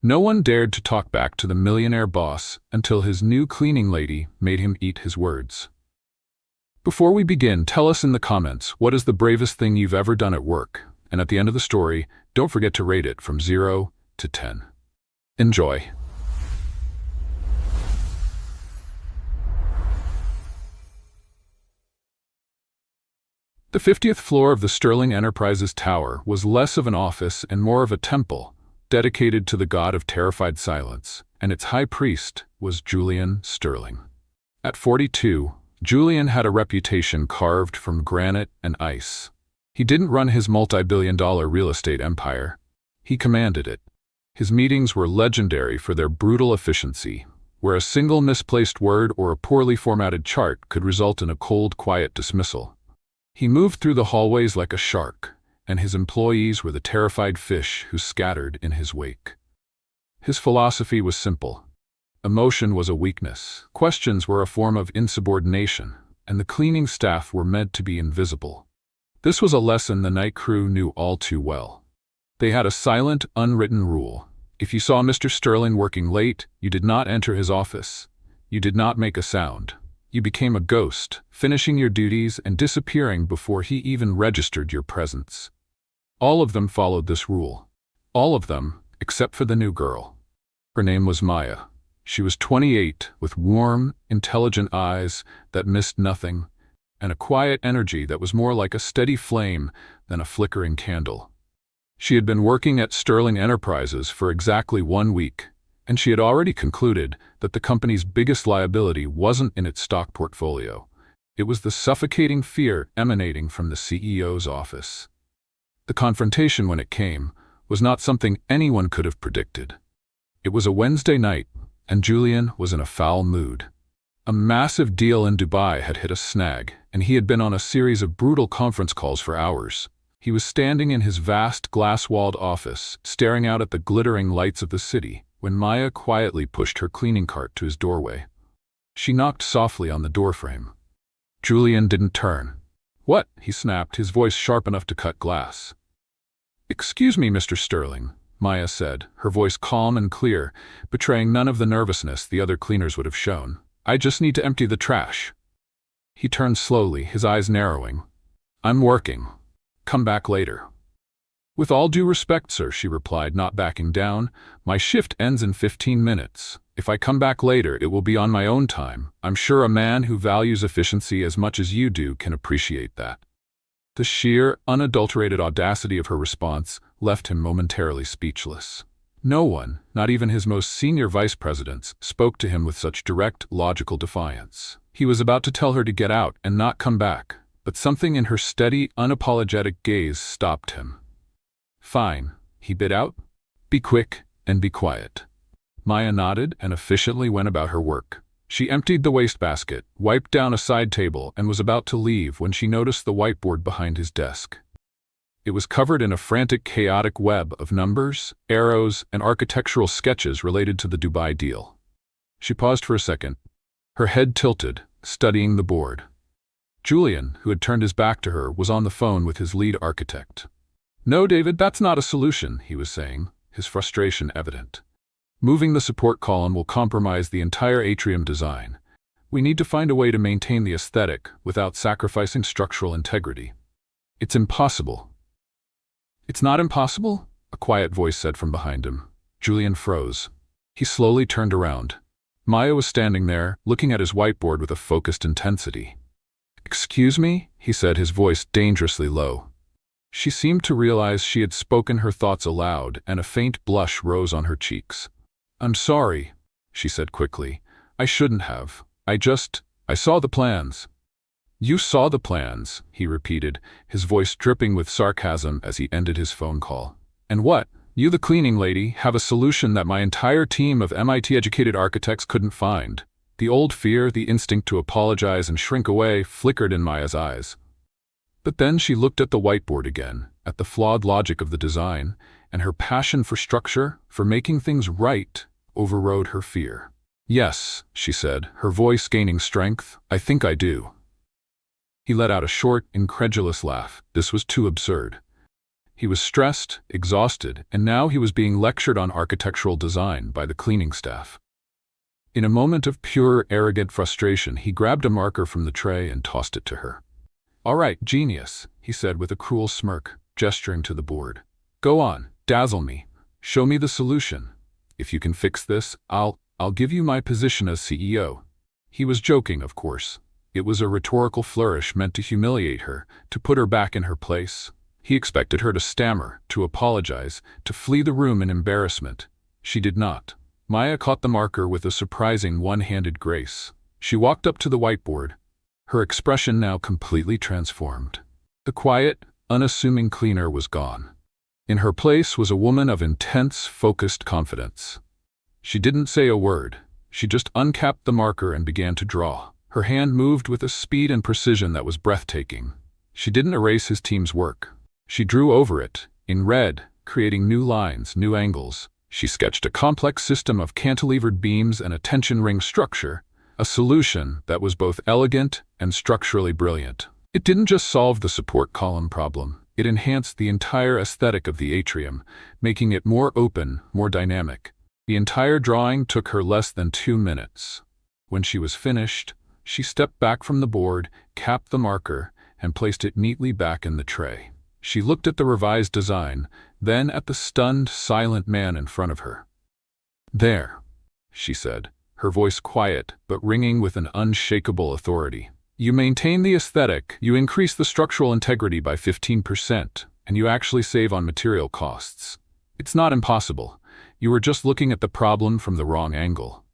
No one dared to talk back to the millionaire boss until his new cleaning lady made him eat his words. Before we begin, tell us in the comments what is the bravest thing you've ever done at work, and at the end of the story, don't forget to rate it from 0 to 10. Enjoy. The 50th floor of the Sterling Enterprises Tower was less of an office and more of a temple, dedicated to the god of terrified silence, and its high priest was Julian Sterling. At 42, Julian had a reputation carved from granite and ice. He didn't run his multi-billion-dollar real estate empire. He commanded it. His meetings were legendary for their brutal efficiency, where a single misplaced word or a poorly formatted chart could result in a cold, quiet dismissal. He moved through the hallways like a shark, and his employees were the terrified fish who scattered in his wake. His philosophy was simple. Emotion was a weakness, questions were a form of insubordination, and the cleaning staff were meant to be invisible. This was a lesson the night crew knew all too well. They had a silent, unwritten rule. If you saw Mr. Sterling working late, you did not enter his office. You did not make a sound. You became a ghost, finishing your duties and disappearing before he even registered your presence. All of them followed this rule. All of them, except for the new girl. Her name was Maya. She was 28, with warm, intelligent eyes that missed nothing, and a quiet energy that was more like a steady flame than a flickering candle. She had been working at Sterling Enterprises for exactly 1 week, and she had already concluded that the company's biggest liability wasn't in its stock portfolio. It was the suffocating fear emanating from the CEO's office. The confrontation, when it came, was not something anyone could have predicted. It was a Wednesday night, and Julian was in a foul mood. A massive deal in Dubai had hit a snag, and he had been on a series of brutal conference calls for hours. He was standing in his vast glass-walled office, staring out at the glittering lights of the city, when Maya quietly pushed her cleaning cart to his doorway. She knocked softly on the doorframe. Julian didn't turn. "What?" he snapped, his voice sharp enough to cut glass. "Excuse me, Mr. Sterling," Maya said, her voice calm and clear, betraying none of the nervousness the other cleaners would have shown. "I just need to empty the trash." He turned slowly, his eyes narrowing. "I'm working. Come back later." "With all due respect, sir," she replied, not backing down, "my shift ends in 15 minutes. If I come back later, it will be on my own time. I'm sure a man who values efficiency as much as you do can appreciate that." The sheer, unadulterated audacity of her response left him momentarily speechless. No one, not even his most senior vice presidents, spoke to him with such direct, logical defiance. He was about to tell her to get out and not come back, but something in her steady, unapologetic gaze stopped him. "Fine," he bit out. "Be quick and be quiet." Maya nodded and efficiently went about her work. She emptied the wastebasket, wiped down a side table, and was about to leave when she noticed the whiteboard behind his desk. It was covered in a frantic, chaotic web of numbers, arrows, and architectural sketches related to the Dubai deal. She paused for a second, her head tilted, studying the board. Julian, who had turned his back to her, was on the phone with his lead architect. "No, David, that's not a solution," he was saying, his frustration evident. "Moving the support column will compromise the entire atrium design. We need to find a way to maintain the aesthetic without sacrificing structural integrity. It's impossible." "It's not impossible?" a quiet voice said from behind him. Julian froze. He slowly turned around. Maya was standing there, looking at his whiteboard with a focused intensity. "Excuse me?" he said, his voice dangerously low. She seemed to realize she had spoken her thoughts aloud, and a faint blush rose on her cheeks. "I'm sorry," she said quickly. "I shouldn't have. I saw the plans." "You saw the plans," he repeated, his voice dripping with sarcasm as he ended his phone call. "And what? You, the cleaning lady, have a solution that my entire team of MIT-educated architects couldn't find." The old fear, the instinct to apologize and shrink away, flickered in Maya's eyes. But then she looked at the whiteboard again, at the flawed logic of the design, and her passion for structure, for making things right, overrode her fear. "Yes," she said, her voice gaining strength, "I think I do." He let out a short, incredulous laugh. This was too absurd. He was stressed, exhausted, and now he was being lectured on architectural design by the cleaning staff. In a moment of pure, arrogant frustration, he grabbed a marker from the tray and tossed it to her. "All right, genius," he said with a cruel smirk, gesturing to the board. "Go on, dazzle me. Show me the solution. If you can fix this, I'll give you my position as CEO." He was joking, of course. It was a rhetorical flourish meant to humiliate her, to put her back in her place. He expected her to stammer, to apologize, to flee the room in embarrassment. She did not. Maya caught the marker with a surprising one-handed grace. She walked up to the whiteboard, her expression now completely transformed. The quiet, unassuming cleaner was gone. In her place was a woman of intense, focused confidence. She didn't say a word. She just uncapped the marker and began to draw. Her hand moved with a speed and precision that was breathtaking. She didn't erase his team's work. She drew over it, in red, creating new lines, new angles. She sketched a complex system of cantilevered beams and a tension ring structure, a solution that was both elegant and structurally brilliant. It didn't just solve the support column problem. It enhanced the entire aesthetic of the atrium, making it more open, more dynamic. The entire drawing took her less than 2 minutes. When she was finished, she stepped back from the board, capped the marker, and placed it neatly back in the tray. She looked at the revised design, then at the stunned, silent man in front of her. "There," she said, her voice quiet but ringing with an unshakable authority. "You maintain the aesthetic, you increase the structural integrity by 15%, and you actually save on material costs. It's not impossible. You were just looking at the problem from the wrong angle."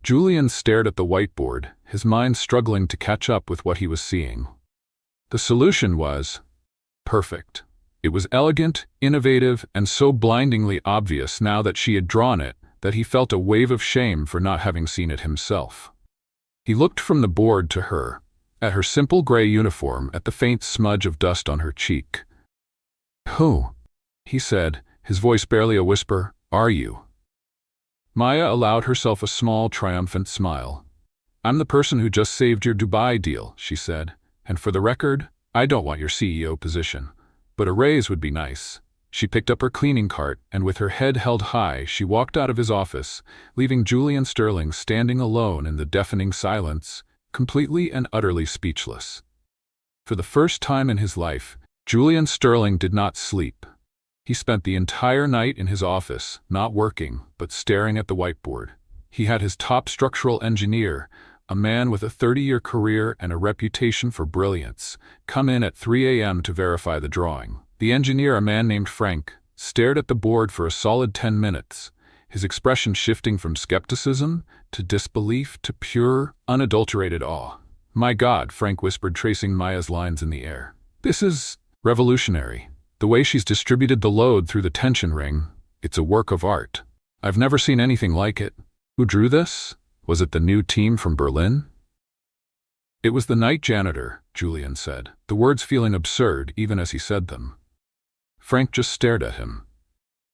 Julian stared at the whiteboard, his mind struggling to catch up with what he was seeing. The solution was perfect. It was elegant, innovative, and so blindingly obvious now that she had drawn it that he felt a wave of shame for not having seen it himself. He looked from the board to her, at her simple gray uniform, at the faint smudge of dust on her cheek. "Who?" he said, his voice barely a whisper. "Are you?" Maya allowed herself a small, triumphant smile. "I'm the person who just saved your Dubai deal," she said. "And for the record, I don't want your CEO position. But a raise would be nice." She picked up her cleaning cart, and with her head held high, she walked out of his office, leaving Julian Sterling standing alone in the deafening silence, completely and utterly speechless. For the first time in his life, Julian Sterling did not sleep. He spent the entire night in his office, not working, but staring at the whiteboard. He had his top structural engineer, a man with a 30-year career and a reputation for brilliance, come in at 3 a.m. to verify the drawing. The engineer, a man named Frank, stared at the board for a solid 10 minutes, his expression shifting from skepticism to disbelief to pure, unadulterated awe. "My God," Frank whispered, tracing Maya's lines in the air. "This is revolutionary. The way she's distributed the load through the tension ring, it's a work of art. I've never seen anything like it. Who drew this? Was it the new team from Berlin?" "It was the night janitor," Julian said, the words feeling absurd even as he said them. Frank just stared at him.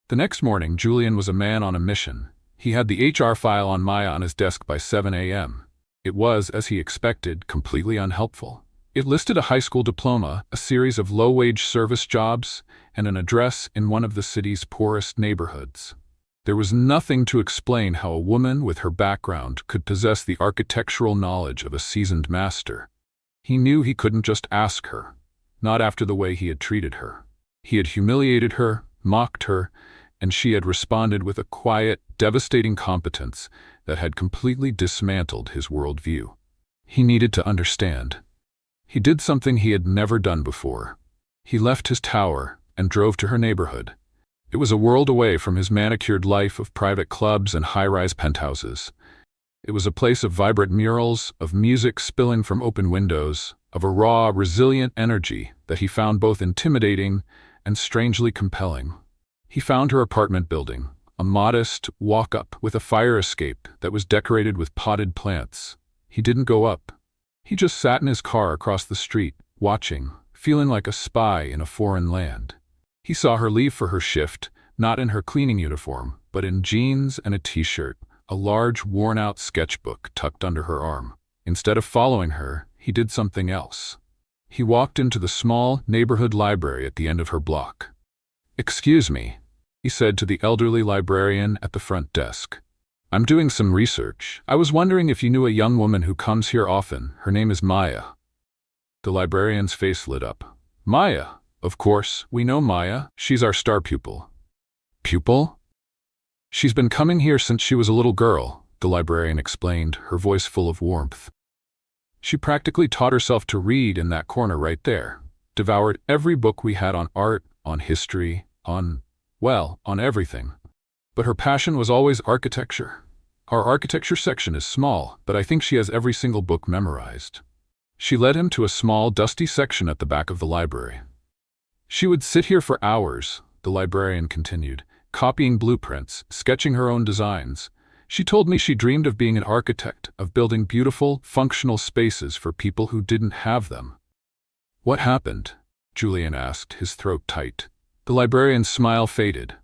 The next morning, Julian was a man on a mission. He had the HR file on Maya on his desk by 7 a.m. It was, as he expected, completely unhelpful. It listed a high school diploma, a series of low-wage service jobs, and an address in one of the city's poorest neighborhoods. There was nothing to explain how a woman with her background could possess the architectural knowledge of a seasoned master. He knew he couldn't just ask her, not after the way he had treated her. He had humiliated her, mocked her, and she had responded with a quiet, devastating competence that had completely dismantled his worldview. He needed to understand. He did something he had never done before. He left his tower and drove to her neighborhood. It was a world away from his manicured life of private clubs and high-rise penthouses. It was a place of vibrant murals, of music spilling from open windows, of a raw, resilient energy that he found both intimidating and strangely compelling. He found her apartment building, a modest walk-up with a fire escape that was decorated with potted plants. He didn't go up. He just sat in his car across the street, watching, feeling like a spy in a foreign land. He saw her leave for her shift, not in her cleaning uniform, but in jeans and a t-shirt, a large, worn-out sketchbook tucked under her arm. Instead of following her, he did something else. He walked into the small neighborhood library at the end of her block. "Excuse me," he said to the elderly librarian at the front desk. "I'm doing some research. I was wondering if you knew a young woman who comes here often. Her name is Maya." The librarian's face lit up. "Maya? Of course, we know Maya. She's our star pupil." "Pupil?" "She's been coming here since she was a little girl," the librarian explained, her voice full of warmth. "She practically taught herself to read in that corner right there. Devoured every book we had on art, on history, on everything. But her passion was always architecture. Our architecture section is small, but I think she has every single book memorized." She led him to a small, dusty section at the back of the library. "She would sit here for hours," the librarian continued, "copying blueprints, sketching her own designs. She told me she dreamed of being an architect, of building beautiful, functional spaces for people who didn't have them." "What happened?" Julian asked, his throat tight. The librarian's smile faded.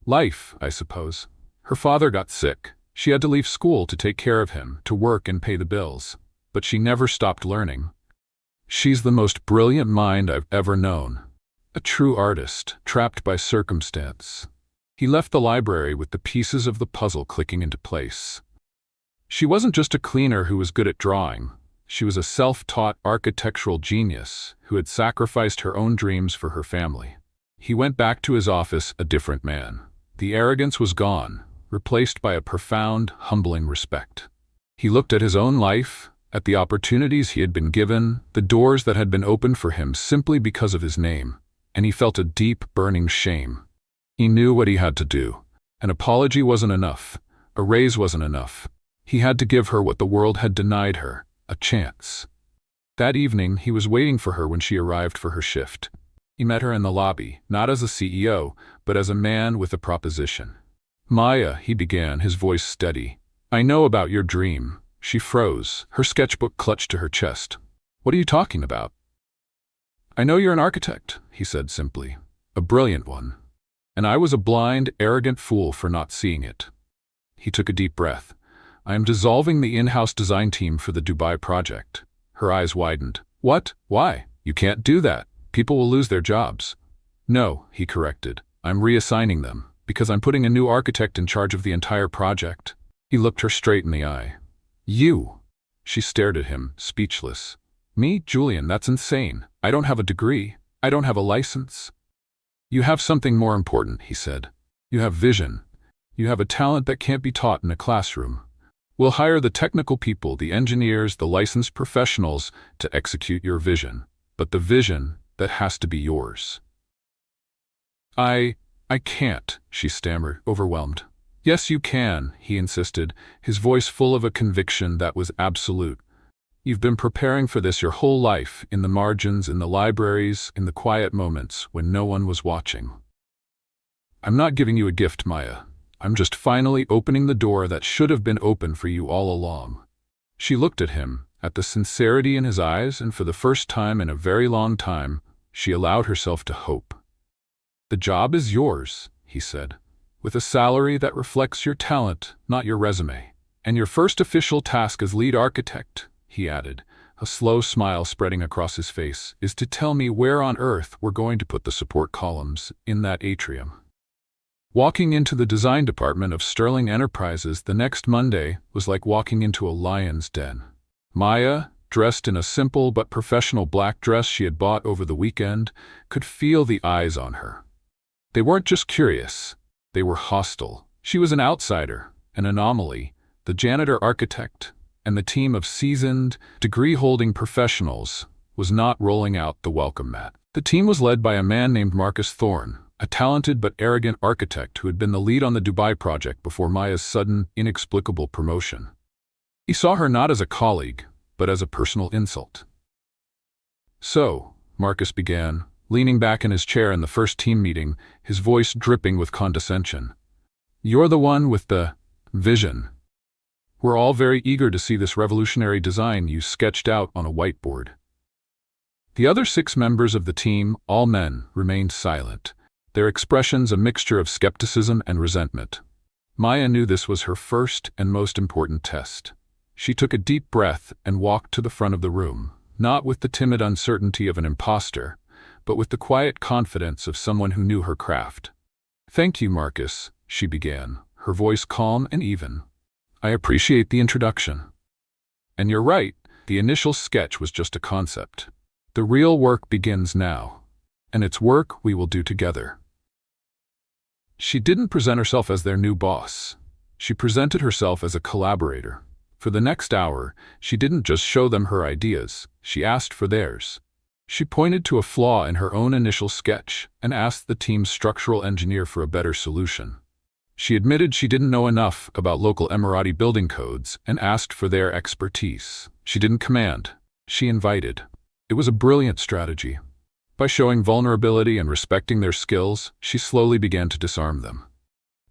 "Life, I suppose. Her father got sick. She had to leave school to take care of him, to work and pay the bills. But she never stopped learning. She's the most brilliant mind I've ever known. A true artist, trapped by circumstance." He left the library with the pieces of the puzzle clicking into place. She wasn't just a cleaner who was good at drawing. She was a self-taught architectural genius who had sacrificed her own dreams for her family. He went back to his office a different man. The arrogance was gone, replaced by a profound, humbling respect. He looked at his own life, at the opportunities he had been given, the doors that had been opened for him simply because of his name, and he felt a deep, burning shame. He knew what he had to do. An apology wasn't enough. A raise wasn't enough. He had to give her what the world had denied her, a chance. That evening, he was waiting for her when she arrived for her shift. He met her in the lobby, not as a CEO, but as a man with a proposition. "Maya," he began, his voice steady. "I know about your dream." She froze, her sketchbook clutched to her chest. "What are you talking about?" "I know you're an architect," he said simply. "A brilliant one. And I was a blind, arrogant fool for not seeing it." He took a deep breath. "I am dissolving the in-house design team for the Dubai project." Her eyes widened. "What? Why? You can't do that. People will lose their jobs." "No," he corrected. "I'm reassigning them, because I'm putting a new architect in charge of the entire project." He looked her straight in the eye. "You?" She stared at him, speechless. "Me, Julian, that's insane. I don't have a degree. I don't have a license." "You have something more important," he said. "You have vision. You have a talent that can't be taught in a classroom. We'll hire the technical people, the engineers, the licensed professionals to execute your vision. But the vision, that has to be yours." I can't," she stammered, overwhelmed. "Yes, you can," he insisted, his voice full of a conviction that was absolute. "You've been preparing for this your whole life, in the margins, in the libraries, in the quiet moments when no one was watching. I'm not giving you a gift, Maya. I'm just finally opening the door that should have been open for you all along." She looked at him, at the sincerity in his eyes, and for the first time in a very long time, she allowed herself to hope. "The job is yours," he said, "with a salary that reflects your talent, not your resume. And your first official task as lead architect," he added, a slow smile spreading across his face, "is to tell me where on earth we're going to put the support columns in that atrium." Walking into the design department of Sterling Enterprises the next Monday was like walking into a lion's den. Maya, dressed in a simple but professional black dress she had bought over the weekend, could feel the eyes on her. They weren't just curious, they were hostile. She was an outsider, an anomaly. The janitor architect and the team of seasoned, degree-holding professionals was not rolling out the welcome mat. The team was led by a man named Marcus Thorne, a talented but arrogant architect who had been the lead on the Dubai project before Maya's sudden, inexplicable promotion. He saw her not as a colleague, but as a personal insult. "So," Marcus began, leaning back in his chair in the first team meeting, his voice dripping with condescension, "you're the one with the vision. We're all very eager to see this revolutionary design you sketched out on a whiteboard." The other 6 members of the team, all men, remained silent, their expressions a mixture of skepticism and resentment. Maya knew this was her first and most important test. She took a deep breath and walked to the front of the room, not with the timid uncertainty of an imposter, but with the quiet confidence of someone who knew her craft. "Thank you, Marcus," she began, her voice calm and even. "I appreciate the introduction. And you're right, the initial sketch was just a concept. The real work begins now, and it's work we will do together." She didn't present herself as their new boss. She presented herself as a collaborator. For the next hour, she didn't just show them her ideas, she asked for theirs. She pointed to a flaw in her own initial sketch and asked the team's structural engineer for a better solution. She admitted she didn't know enough about local Emirati building codes and asked for their expertise. She didn't command, she invited. It was a brilliant strategy. By showing vulnerability and respecting their skills, she slowly began to disarm them.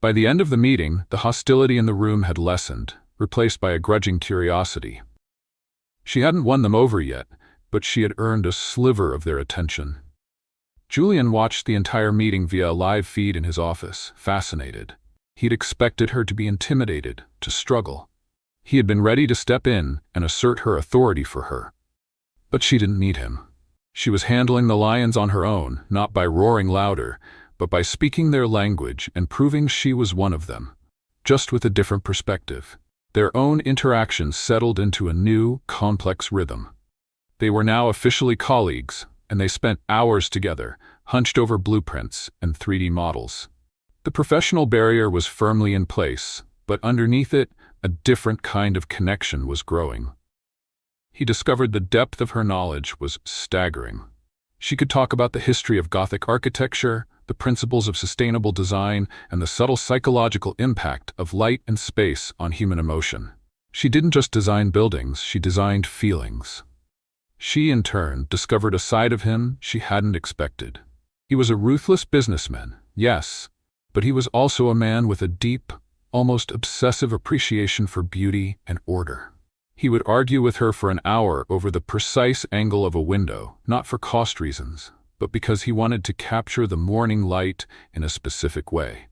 By the end of the meeting, the hostility in the room had lessened, replaced by a grudging curiosity. She hadn't won them over yet, but she had earned a sliver of their attention. Julian watched the entire meeting via a live feed in his office, fascinated. He'd expected her to be intimidated, to struggle. He had been ready to step in and assert her authority for her. But she didn't need him. She was handling the lions on her own, not by roaring louder, but by speaking their language and proving she was one of them, just with a different perspective. Their own interactions settled into a new, complex rhythm. They were now officially colleagues, and they spent hours together, hunched over blueprints and 3D models. The professional barrier was firmly in place, but underneath it, a different kind of connection was growing. He discovered the depth of her knowledge was staggering. She could talk about the history of Gothic architecture, the principles of sustainable design, and the subtle psychological impact of light and space on human emotion. She didn't just design buildings, she designed feelings. She, in turn, discovered a side of him she hadn't expected. He was a ruthless businessman, yes, but he was also a man with a deep, almost obsessive appreciation for beauty and order. He would argue with her for an hour over the precise angle of a window, not for cost reasons, but because he wanted to capture the morning light in a specific way.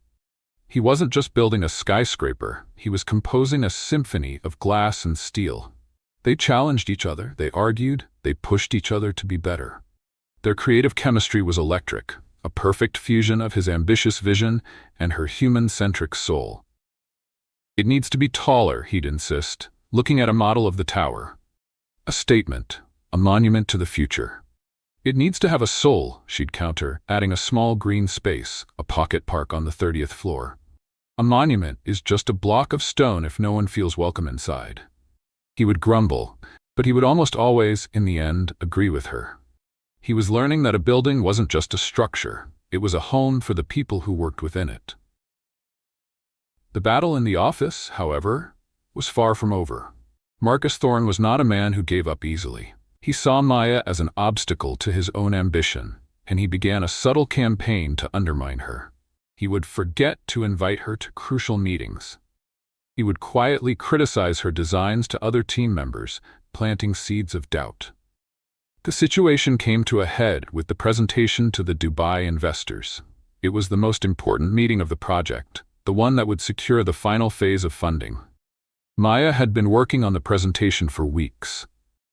He wasn't just building a skyscraper, he was composing a symphony of glass and steel. They challenged each other, they argued, they pushed each other to be better. Their creative chemistry was electric, a perfect fusion of his ambitious vision and her human-centric soul. "It needs to be taller," he'd insist, looking at a model of the tower. "A statement, a monument to the future." "It needs to have a soul," she'd counter, adding a small green space, a pocket park on the 30th floor. "A monument is just a block of stone if no one feels welcome inside." He would grumble, but he would almost always, in the end, agree with her. He was learning that a building wasn't just a structure, it was a home for the people who worked within it. The battle in the office, however, was far from over. Marcus Thorne was not a man who gave up easily. He saw Maya as an obstacle to his own ambition, and he began a subtle campaign to undermine her. He would forget to invite her to crucial meetings. He would quietly criticize her designs to other team members, planting seeds of doubt. The situation came to a head with the presentation to the Dubai investors. It was the most important meeting of the project, the one that would secure the final phase of funding. Maya had been working on the presentation for weeks.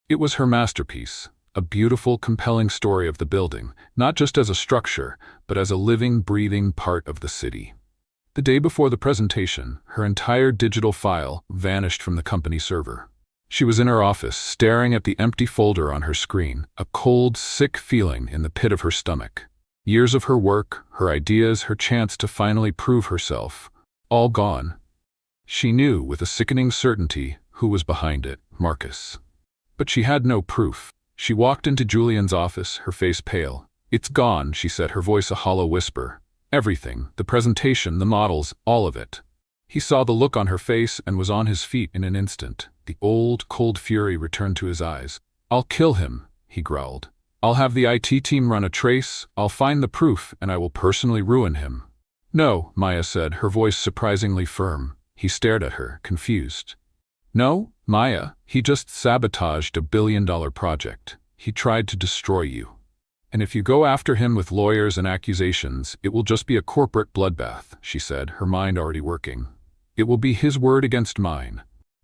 It was her masterpiece, a beautiful, compelling story of the building, not just as a structure, but as a living, breathing part of the city. The day before the presentation, her entire digital file vanished from the company server. She was in her office, staring at the empty folder on her screen, a cold, sick feeling in the pit of her stomach. Years of her work, her ideas, her chance to finally prove herself, all gone. She knew with a sickening certainty who was behind it, Marcus. But she had no proof. She walked into Julian's office, her face pale. "It's gone," she said, her voice a hollow whisper. "Everything, the presentation, the models, all of it." He saw the look on her face and was on his feet in an instant. The old, cold fury returned to his eyes. "I'll kill him," he growled. "I'll have the IT team run a trace, I'll find the proof, and I will personally ruin him." "No," Maya said, her voice surprisingly firm. He stared at her, confused. "No, Maya, he just sabotaged a billion-dollar project. He tried to destroy you. And if you go after him with lawyers and accusations, it will just be a corporate bloodbath," she said, her mind already working. "It will be his word against mine.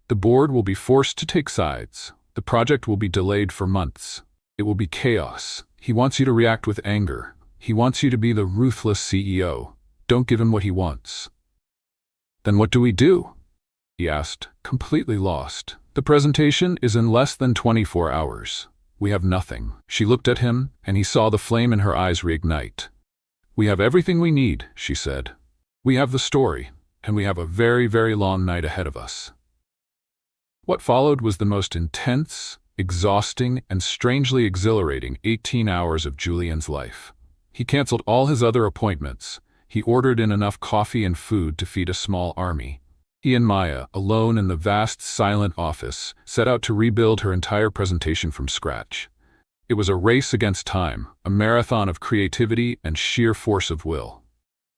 The board will be forced to take sides. The The project will be delayed for months. It will be chaos. He wants you to react with anger. He wants you to be the ruthless CEO. Don't give him what he wants." "Then what do we do?" he asked, completely lost. "The presentation is in less than 24 hours. We have nothing." She looked at him, and he saw the flame in her eyes reignite. "We have everything we need," she said. "We have the story, and we have a very, very long night ahead of us." What followed was the most intense, exhausting, and strangely exhilarating 18 hours of Julian's life. He canceled all his other appointments. He ordered in enough coffee and food to feed a small army. He and Maya, alone in the vast, silent office, set out to rebuild her entire presentation from scratch. It was a race against time, a marathon of creativity and sheer force of will.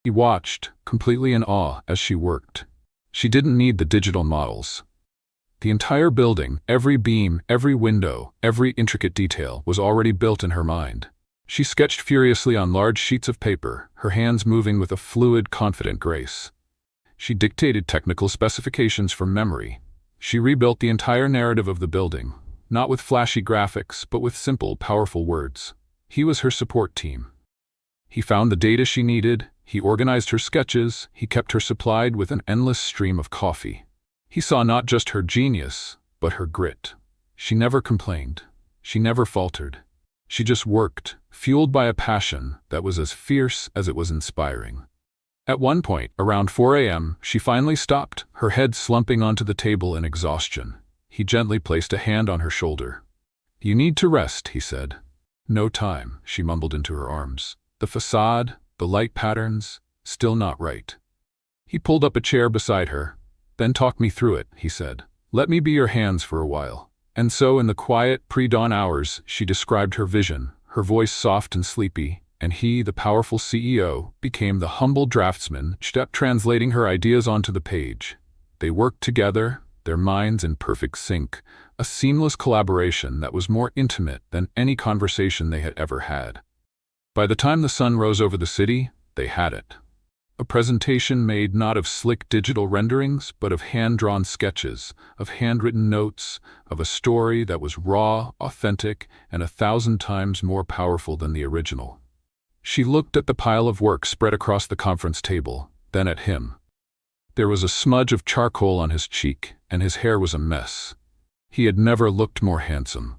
He watched, completely in awe, as she worked. She didn't need the digital models. The entire building, every beam, every window, every intricate detail was already built in her mind. She sketched furiously on large sheets of paper, her hands moving with a fluid, confident grace. She dictated technical specifications from memory. She rebuilt the entire narrative of the building, not with flashy graphics, but with simple, powerful words. He was her support team. He found the data she needed, he organized her sketches, he kept her supplied with an endless stream of coffee. He saw not just her genius, but her grit. She never complained. She never faltered. She just worked, fueled by a passion that was as fierce as it was inspiring. At one point, around 4 a.m., she finally stopped, her head slumping onto the table in exhaustion. He gently placed a hand on her shoulder. "You need to rest," he said. "No time," she mumbled into her arms. The facade, the light patterns, still not right. He pulled up a chair beside her. "Then talk me through it," he said. "Let me be your hands for a while." And so in the quiet, pre-dawn hours, she described her vision, her voice soft and sleepy, and he, the powerful CEO, became the humble draftsman, translating her ideas onto the page. They worked together, their minds in perfect sync, a seamless collaboration that was more intimate than any conversation they had ever had. By the time the sun rose over the city, they had it. A presentation made not of slick digital renderings, but of hand-drawn sketches, of handwritten notes, of a story that was raw, authentic, and 1,000 times more powerful than the original. She looked at the pile of work spread across the conference table, then at him. There was a smudge of charcoal on his cheek, and his hair was a mess. He had never looked more handsome.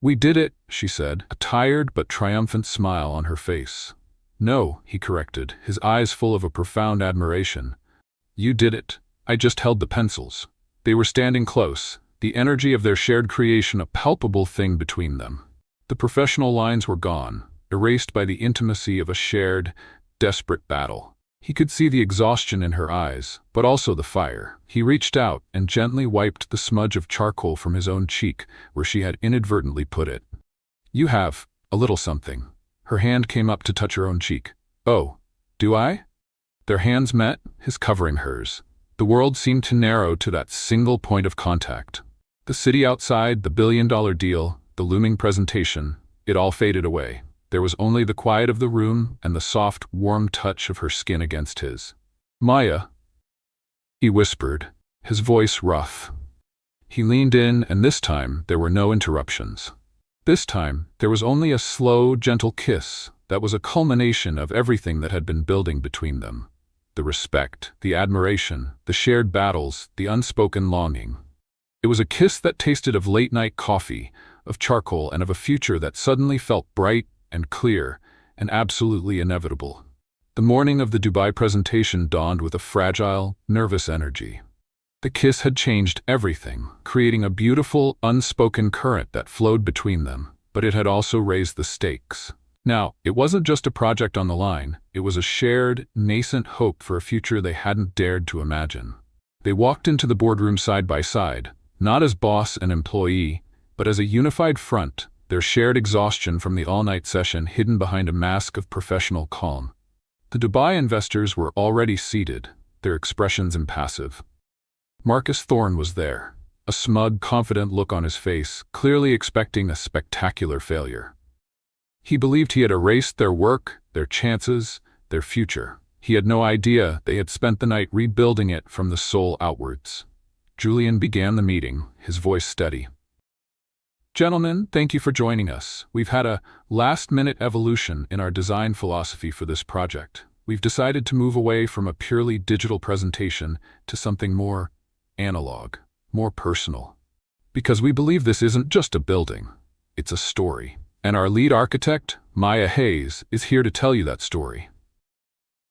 "We did it," she said, a tired but triumphant smile on her face. "No," he corrected, his eyes full of a profound admiration. "You did it. I just held the pencils." They were standing close, the energy of their shared creation a palpable thing between them. The professional lines were gone, erased by the intimacy of a shared, desperate battle. He could see the exhaustion in her eyes, but also the fire. He reached out and gently wiped the smudge of charcoal from his own cheek, where she had inadvertently put it. "You have a little something." Her hand came up to touch her own cheek. "Oh, do I?" Their hands met, his covering hers. The world seemed to narrow to that single point of contact. The city outside, the billion-dollar deal, the looming presentation, it all faded away. There was only the quiet of the room and the soft, warm touch of her skin against his. "Maya," he whispered, his voice rough. He leaned in, and this time there were no interruptions. This time there was only a slow, gentle kiss that was a culmination of everything that had been building between them. The respect, the admiration, the shared battles, the unspoken longing. It was a kiss that tasted of late-night coffee, of charcoal, and of a future that suddenly felt bright and clear, and absolutely inevitable. The morning of the Dubai presentation dawned with a fragile, nervous energy. The kiss had changed everything, creating a beautiful, unspoken current that flowed between them, but it had also raised the stakes. Now, it wasn't just a project on the line, it was a shared, nascent hope for a future they hadn't dared to imagine. They walked into the boardroom side by side, not as boss and employee, but as a unified front, their shared exhaustion from the all-night session hidden behind a mask of professional calm. The Dubai investors were already seated, their expressions impassive. Marcus Thorne was there, a smug, confident look on his face, clearly expecting a spectacular failure. He believed he had erased their work, their chances, their future. He had no idea they had spent the night rebuilding it from the soul outwards. Julian began the meeting, his voice steady. Gentlemen, thank you for joining us. We've had a last-minute evolution in our design philosophy for this project. We've decided to move away from a purely digital presentation to something more analog, more personal. Because we believe this isn't just a building, it's a story. And our lead architect, Maya Hayes, is here to tell you that story.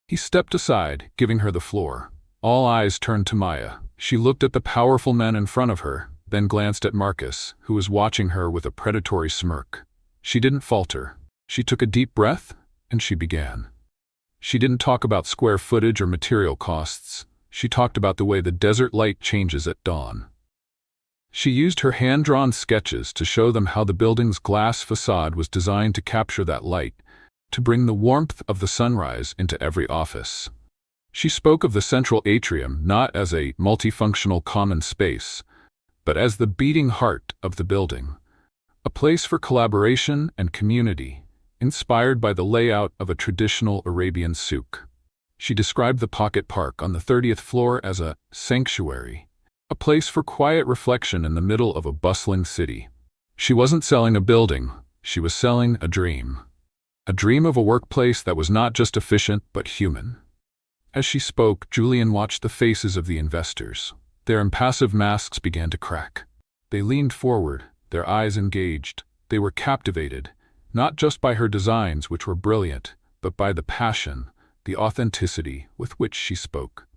He stepped aside, giving her the floor. All eyes turned to Maya. She looked at the powerful men in front of her, then glanced at Marcus, who was watching her with a predatory smirk. She didn't falter. She took a deep breath, and she began. She didn't talk about square footage or material costs. She talked about the way the desert light changes at dawn. She used her hand-drawn sketches to show them how the building's glass facade was designed to capture that light, to bring the warmth of the sunrise into every office. She spoke of the central atrium not as a multifunctional common space, but as the beating heart of the building, a place for collaboration and community, inspired by the layout of a traditional Arabian souk. She described the Pocket Park on the 30th floor as a sanctuary, a place for quiet reflection in the middle of a bustling city. She wasn't selling a building, she was selling a dream. A dream of a workplace that was not just efficient but human. As she spoke, Julian watched the faces of the investors. Their impassive masks began to crack. They leaned forward, their eyes engaged. They were captivated, not just by her designs, which were brilliant, but by the passion, the authenticity with which she spoke.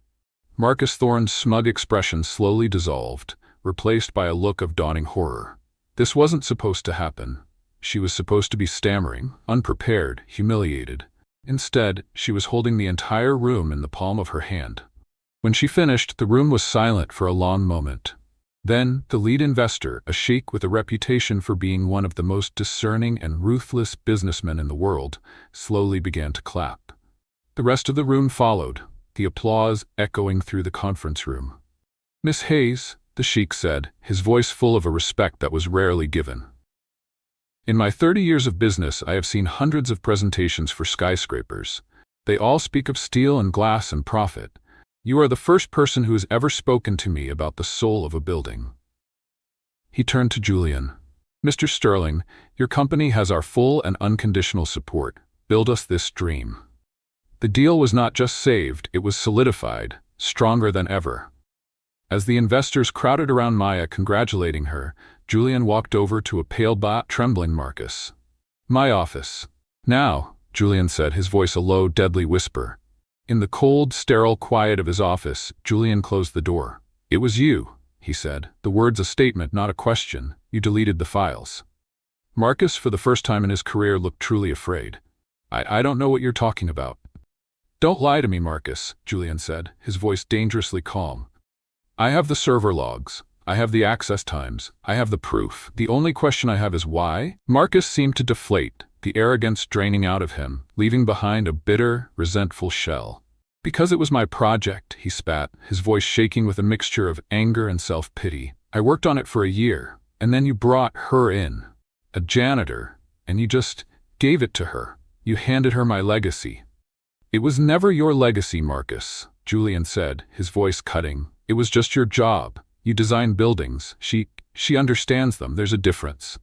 Marcus Thorne's smug expression slowly dissolved, replaced by a look of dawning horror. This wasn't supposed to happen. She was supposed to be stammering, unprepared, humiliated. Instead, she was holding the entire room in the palm of her hand. When she finished, the room was silent for a long moment. Then, the lead investor, a sheik with a reputation for being one of the most discerning and ruthless businessmen in the world, slowly began to clap. The rest of the room followed, the applause echoing through the conference room. "Miss Hayes," the sheik said, his voice full of a respect that was rarely given. "In my 30 years of business, I have seen hundreds of presentations for skyscrapers. They all speak of steel and glass and profit. You are the first person who has ever spoken to me about the soul of a building." He turned to Julian. "Mr. Sterling, your company has our full and unconditional support. Build us this dream." The deal was not just saved, it was solidified, stronger than ever. As the investors crowded around Maya congratulating her, Julian walked over to a pale-but trembling Marcus. "My office." "Now," Julian said, his voice a low, deadly whisper. In the cold, sterile quiet of his office, Julian closed the door. "It was you," he said, the words a statement, not a question. "You deleted the files." Marcus, for the first time in his career, looked truly afraid. I don't know what you're talking about." "Don't lie to me, Marcus," Julian said, his voice dangerously calm. "I have the server logs. I have the access times. I have the proof. The only question I have is why?" Marcus seemed to deflate, the arrogance draining out of him, leaving behind a bitter, resentful shell. "Because it was my project," he spat, his voice shaking with a mixture of anger and self-pity. "I worked on it for a year, and then you brought her in, a janitor, and you just gave it to her. You handed her my legacy." "It was never your legacy, Marcus," Julian said, his voice cutting. "It was just your job. You design buildings. She understands them. There's a difference."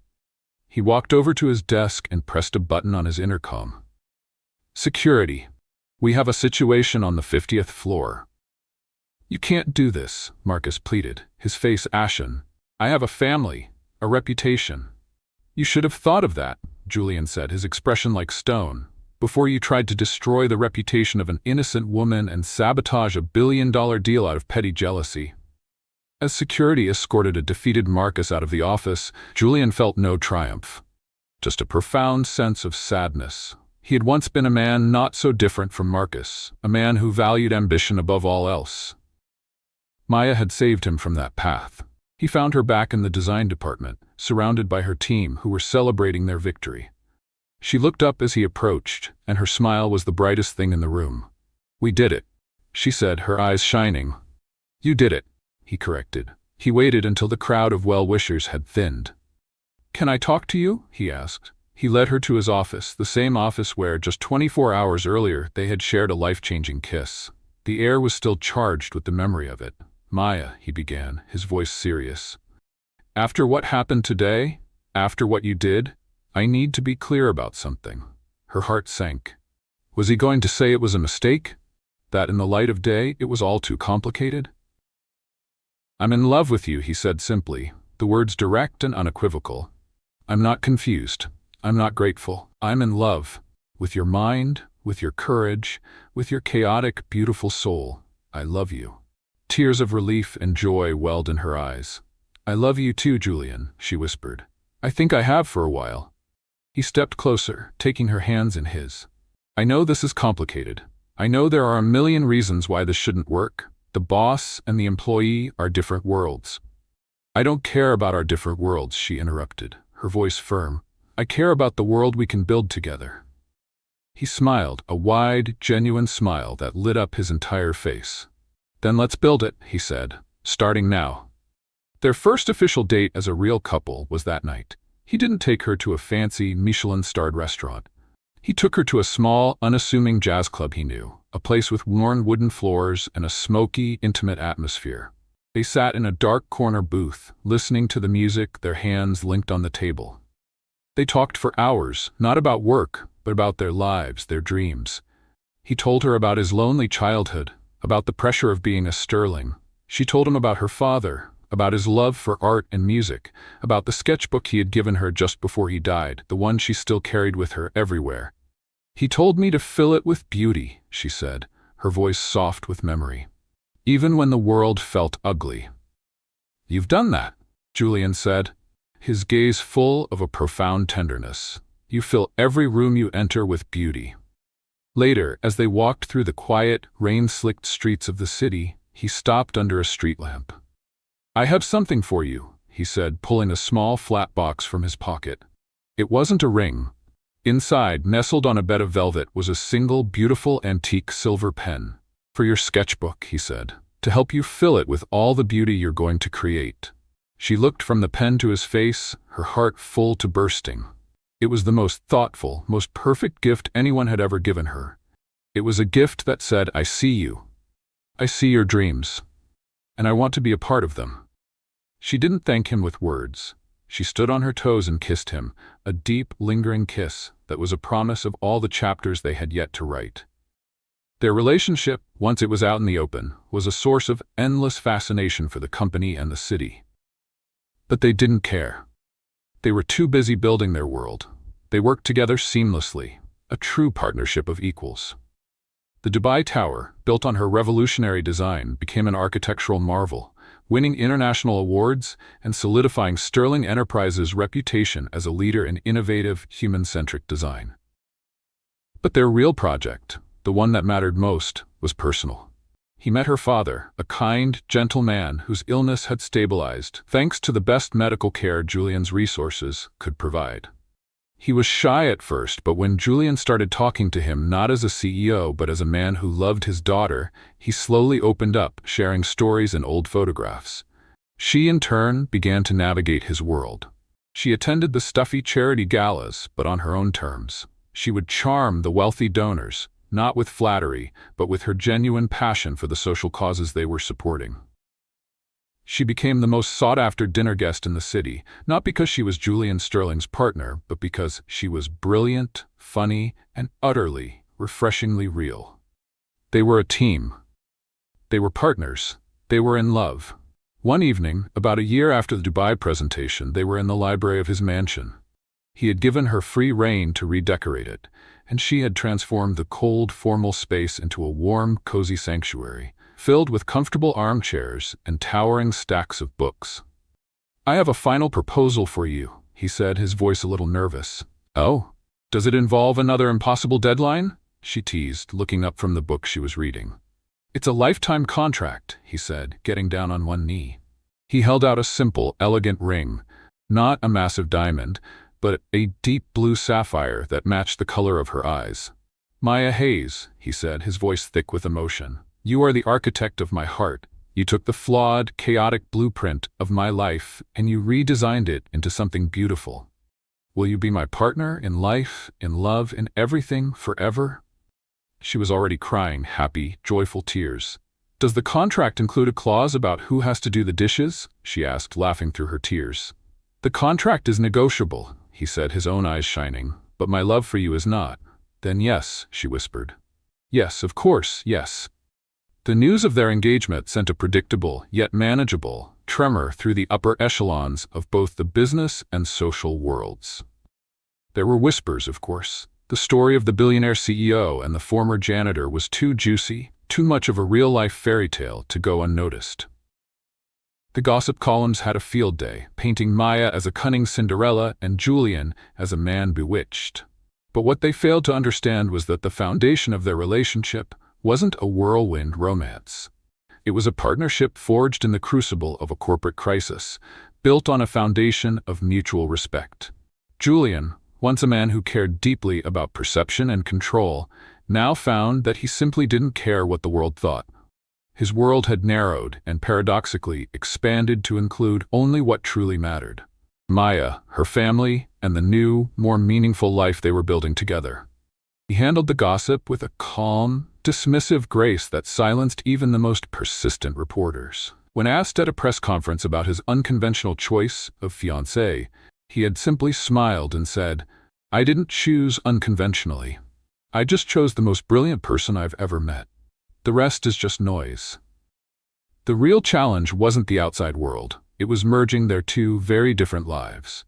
He walked over to his desk and pressed a button on his intercom. "Security. We have a situation on the 50th floor." "You can't do this," Marcus pleaded, his face ashen. "I have a family, a reputation." "You should have thought of that," Julian said, his expression like stone, "before you tried to destroy the reputation of an innocent woman and sabotage a billion-dollar deal out of petty jealousy." As security escorted a defeated Marcus out of the office, Julian felt no triumph, just a profound sense of sadness. He had once been a man not so different from Marcus, a man who valued ambition above all else. Maya had saved him from that path. He found her back in the design department, surrounded by her team who were celebrating their victory. She looked up as he approached, and her smile was the brightest thing in the room. "We did it," she said, her eyes shining. "You did it," he corrected. He waited until the crowd of well-wishers had thinned. "Can I talk to you?" he asked. He led her to his office, the same office where, just 24 hours earlier, they had shared a life-changing kiss. The air was still charged with the memory of it. "Maya," he began, his voice serious. "After what happened today, After what you did, I need to be clear about something. Her heart sank. Was he going to say it was a mistake? That in the light of day, it was all too complicated? I'm in love with you, he said simply, the words direct and unequivocal. I'm not confused. I'm not grateful. I'm in love. With your mind, with your courage, with your chaotic, beautiful soul. I love you. Tears of relief and joy welled in her eyes. I love you too, Julian, she whispered. I think I have for a while. He stepped closer, taking her hands in his. I know this is complicated. I know there are a million reasons why this shouldn't work. The boss and the employee are different worlds. I don't care about our different worlds, she interrupted, her voice firm. I care about the world we can build together. He smiled, a wide, genuine smile that lit up his entire face. Then let's build it, he said, starting now. Their first official date as a real couple was that night. He didn't take her to a fancy, Michelin-starred restaurant. He took her to a small, unassuming jazz club he knew, a place with worn wooden floors and a smoky, intimate atmosphere. They sat in a dark corner booth, listening to the music, their hands linked on the table. They talked for hours, not about work, but about their lives, their dreams. He told her about his lonely childhood, about the pressure of being a sterling. She told him about her father, about his love for art and music, about the sketchbook he had given her just before he died, the one she still carried with her everywhere. He told me to fill it with beauty, she said, her voice soft with memory. Even when the world felt ugly. You've done that, Julian said, his gaze full of a profound tenderness. You fill every room you enter with beauty. Later, as they walked through the quiet, rain-slicked streets of the city, he stopped under a street lamp. I have something for you, he said, pulling a small flat box from his pocket. It wasn't a ring. Inside, nestled on a bed of velvet, was a single, beautiful, antique silver pen. For your sketchbook, he said, to help you fill it with all the beauty you're going to create. She looked from the pen to his face, her heart full to bursting. It was the most thoughtful, most perfect gift anyone had ever given her. It was a gift that said, I see you. I see your dreams. And I want to be a part of them. She didn't thank him with words. She stood on her toes and kissed him, a deep, lingering kiss that was a promise of all the chapters they had yet to write. Their relationship, once it was out in the open, was a source of endless fascination for the company and the city. But they didn't care. They were too busy building their world. They worked together seamlessly, a true partnership of equals. The Dubai Tower, built on her revolutionary design, became an architectural marvel, winning international awards and solidifying Sterling Enterprises' reputation as a leader in innovative, human-centric design. But their real project, the one that mattered most, was personal. He met her father, a kind, gentle man whose illness had stabilized, thanks to the best medical care Julian's resources could provide. He was shy at first, but when Julian started talking to him not as a CEO but as a man who loved his daughter, he slowly opened up, sharing stories and old photographs. She, in turn, began to navigate his world. She attended the stuffy charity galas, but on her own terms. She would charm the wealthy donors, not with flattery, but with her genuine passion for the social causes they were supporting. She became the most sought-after dinner guest in the city, not because she was Julian Sterling's partner, but because she was brilliant, funny, and utterly, refreshingly real. They were a team. They were partners. They were in love. One evening, about a year after the Dubai presentation, they were in the library of his mansion. He had given her free rein to redecorate it, and she had transformed the cold, formal space into a warm, cozy sanctuary, filled with comfortable armchairs and towering stacks of books. I have a final proposal for you, he said, his voice a little nervous. Oh? Does it involve another impossible deadline? She teased, looking up from the book she was reading. It's a lifetime contract, he said, getting down on one knee. He held out a simple, elegant ring, not a massive diamond, but a deep blue sapphire that matched the color of her eyes. Maya Hayes, he said, his voice thick with emotion. You are the architect of my heart. You took the flawed, chaotic blueprint of my life and you redesigned it into something beautiful. Will you be my partner in life, in love, in everything, forever? She was already crying happy, joyful tears. Does the contract include a clause about who has to do the dishes? She asked, laughing through her tears. "The contract is negotiable," he said, his own eyes shining, "but my love for you is not." "Then yes," she whispered. "Yes, of course, yes." The news of their engagement sent a predictable, yet manageable, tremor through the upper echelons of both the business and social worlds. There were whispers, of course. The story of the billionaire CEO and the former janitor was too juicy, too much of a real-life fairy tale to go unnoticed. The gossip columns had a field day, painting Maya as a cunning Cinderella and Julian as a man bewitched. But what they failed to understand was that the foundation of their relationship wasn't a whirlwind romance. It was a partnership forged in the crucible of a corporate crisis, built on a foundation of mutual respect. Julian, once a man who cared deeply about perception and control, now found that he simply didn't care what the world thought. His world had narrowed and paradoxically expanded to include only what truly mattered: Maya, her family, and the new, more meaningful life they were building together. He handled the gossip with a calm, dismissive grace that silenced even the most persistent reporters. When asked at a press conference about his unconventional choice of fiancé, he had simply smiled and said, "I didn't choose unconventionally. I just chose the most brilliant person I've ever met. The rest is just noise." The real challenge wasn't the outside world. It was merging their two very different lives.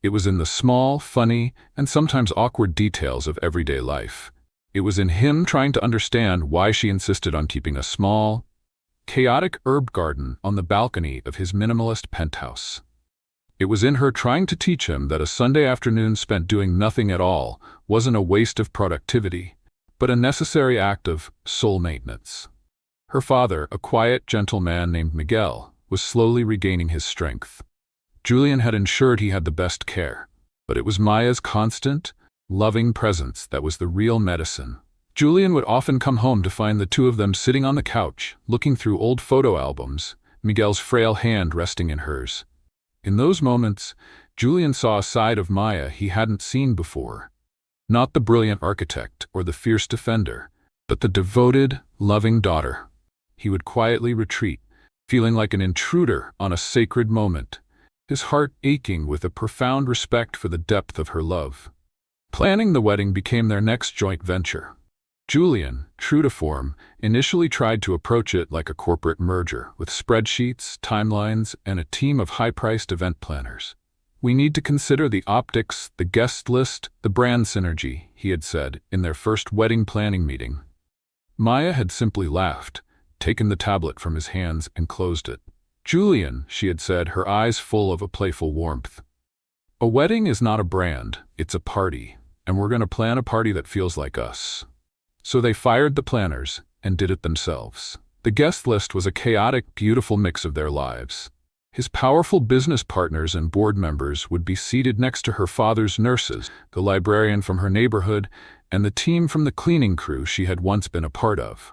It was in the small, funny, and sometimes awkward details of everyday life. It was in him trying to understand why she insisted on keeping a small, chaotic herb garden on the balcony of his minimalist penthouse. It was in her trying to teach him that a Sunday afternoon spent doing nothing at all wasn't a waste of productivity, but a necessary act of soul maintenance. Her father, a quiet, gentle man named Miguel, was slowly regaining his strength. Julian had ensured he had the best care, but it was Maya's constant, loving presence that was the real medicine. Julian would often come home to find the two of them sitting on the couch, looking through old photo albums, Miguel's frail hand resting in hers. In those moments, Julian saw a side of Maya he hadn't seen before. Not the brilliant architect or the fierce defender, but the devoted, loving daughter. He would quietly retreat, feeling like an intruder on a sacred moment, his heart aching with a profound respect for the depth of her love. Planning the wedding became their next joint venture. Julian, true to form, initially tried to approach it like a corporate merger, with spreadsheets, timelines, and a team of high-priced event planners. "We need to consider the optics, the guest list, the brand synergy," he had said in their first wedding planning meeting. Maya had simply laughed, taken the tablet from his hands and closed it. "Julian," she had said, her eyes full of a playful warmth, "a wedding is not a brand, it's a party, and we're going to plan a party that feels like us." So they fired the planners and did it themselves. The guest list was a chaotic, beautiful mix of their lives. His powerful business partners and board members would be seated next to her father's nurses, the librarian from her neighborhood, and the team from the cleaning crew she had once been a part of.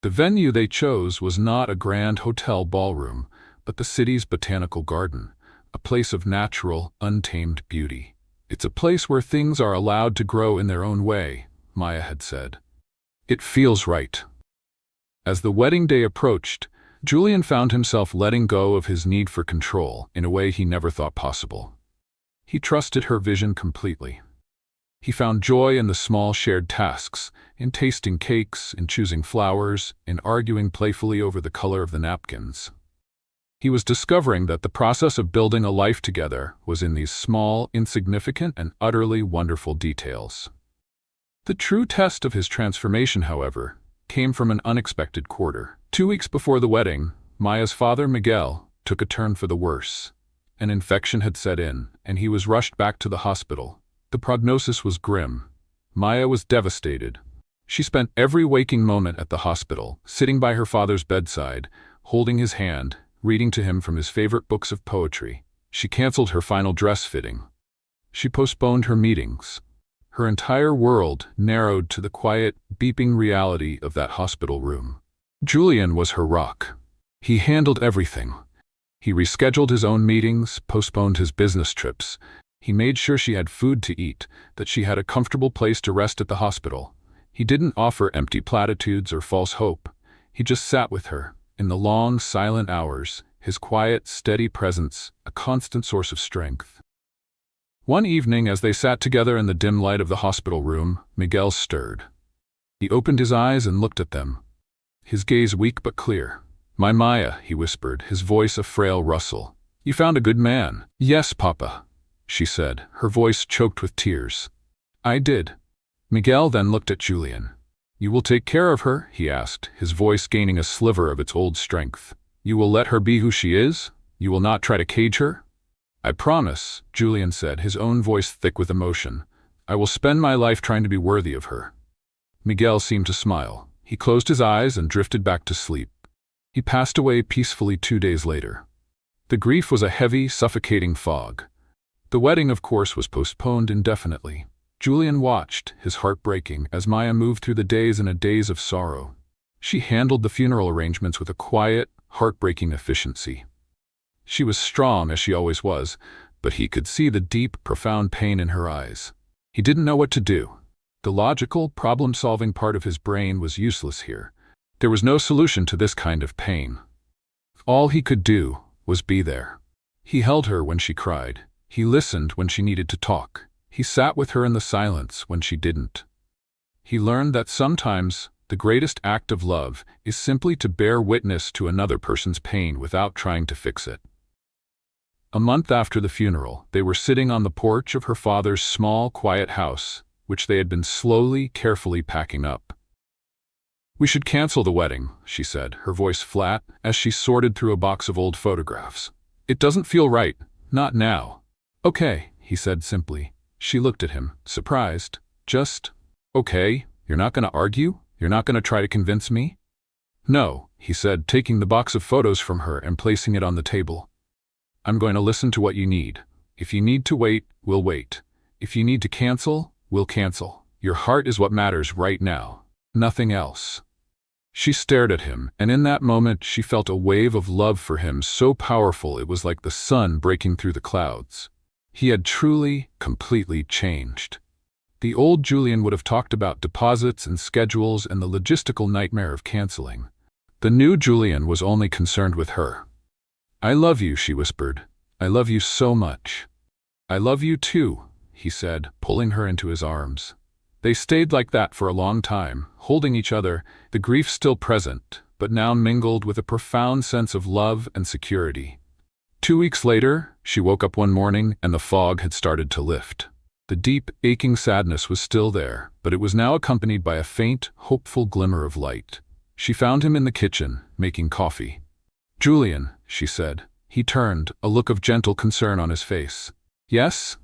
The venue they chose was not a grand hotel ballroom, but the city's botanical garden, a place of natural, untamed beauty. "It's a place where things are allowed to grow in their own way," Maya had said. "It feels right." As the wedding day approached, Julian found himself letting go of his need for control in a way he never thought possible. He trusted her vision completely. He found joy in the small shared tasks, in tasting cakes, in choosing flowers, in arguing playfully over the color of the napkins. He was discovering that the process of building a life together was in these small, insignificant, and utterly wonderful details. The true test of his transformation, however, came from an unexpected quarter. 2 weeks before the wedding, Maya's father, Miguel, took a turn for the worse. An infection had set in, and he was rushed back to the hospital. The prognosis was grim. Maya was devastated. She spent every waking moment at the hospital, sitting by her father's bedside, holding his hand, reading to him from his favorite books of poetry. She canceled her final dress fitting. She postponed her meetings. Her entire world narrowed to the quiet, beeping reality of that hospital room. Julian was her rock. He handled everything. He rescheduled his own meetings, postponed his business trips. He made sure she had food to eat, that she had a comfortable place to rest at the hospital. He didn't offer empty platitudes or false hope. He just sat with her, in the long, silent hours, his quiet, steady presence a constant source of strength. One evening, as they sat together in the dim light of the hospital room, Miguel stirred. He opened his eyes and looked at them, his gaze weak but clear. "My Maya," he whispered, his voice a frail rustle. "You found a good man." "Yes, Papa," she said, her voice choked with tears. "I did." Miguel then looked at Julian. "You will take care of her?" he asked, his voice gaining a sliver of its old strength. "You will let her be who she is? You will not try to cage her?" "I promise," Julian said, his own voice thick with emotion. "I will spend my life trying to be worthy of her." Miguel seemed to smile. He closed his eyes and drifted back to sleep. He passed away peacefully 2 days later. The grief was a heavy, suffocating fog. The wedding, of course, was postponed indefinitely. Julian watched, his heart breaking, as Maya moved through the days in a daze of sorrow. She handled the funeral arrangements with a quiet, heartbreaking efficiency. She was strong, as she always was, but he could see the deep, profound pain in her eyes. He didn't know what to do. The logical, problem-solving part of his brain was useless here. There was no solution to this kind of pain. All he could do was be there. He held her when she cried. He listened when she needed to talk. He sat with her in the silence when she didn't. He learned that sometimes the greatest act of love is simply to bear witness to another person's pain without trying to fix it. A month after the funeral, they were sitting on the porch of her father's small, quiet house, which they had been slowly, carefully packing up. "We should cancel the wedding," she said, her voice flat, as she sorted through a box of old photographs. "It doesn't feel right, not now." "Okay," he said simply. She looked at him, surprised. "Just, okay? You're not going to argue? You're not going to try to convince me?" "No," he said, taking the box of photos from her and placing it on the table. "I'm going to listen to what you need. If you need to wait, we'll wait. If you need to cancel, we'll cancel. Your heart is what matters right now. Nothing else." She stared at him, and in that moment she felt a wave of love for him so powerful it was like the sun breaking through the clouds. He had truly, completely changed. The old Julian would have talked about deposits and schedules and the logistical nightmare of canceling. The new Julian was only concerned with her. "I love you," she whispered. "I love you so much." "I love you too," he said, pulling her into his arms. They stayed like that for a long time, holding each other, the grief still present, but now mingled with a profound sense of love and security. 2 weeks later, she woke up one morning and the fog had started to lift. The deep, aching sadness was still there, but it was now accompanied by a faint, hopeful glimmer of light. She found him in the kitchen, making coffee. "Julian," she said. He turned, a look of gentle concern on his face. "Yes?"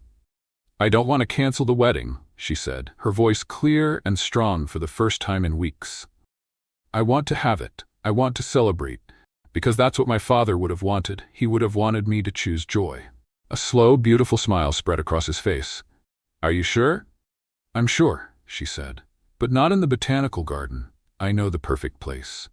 "I don't want to cancel the wedding," she said, her voice clear and strong for the first time in weeks. "I want to have it. I want to celebrate. Because that's what my father would have wanted. He would have wanted me to choose joy." A slow, beautiful smile spread across his face. "Are you sure?" "I'm sure," she said. "But not in the botanical garden. I know the perfect place."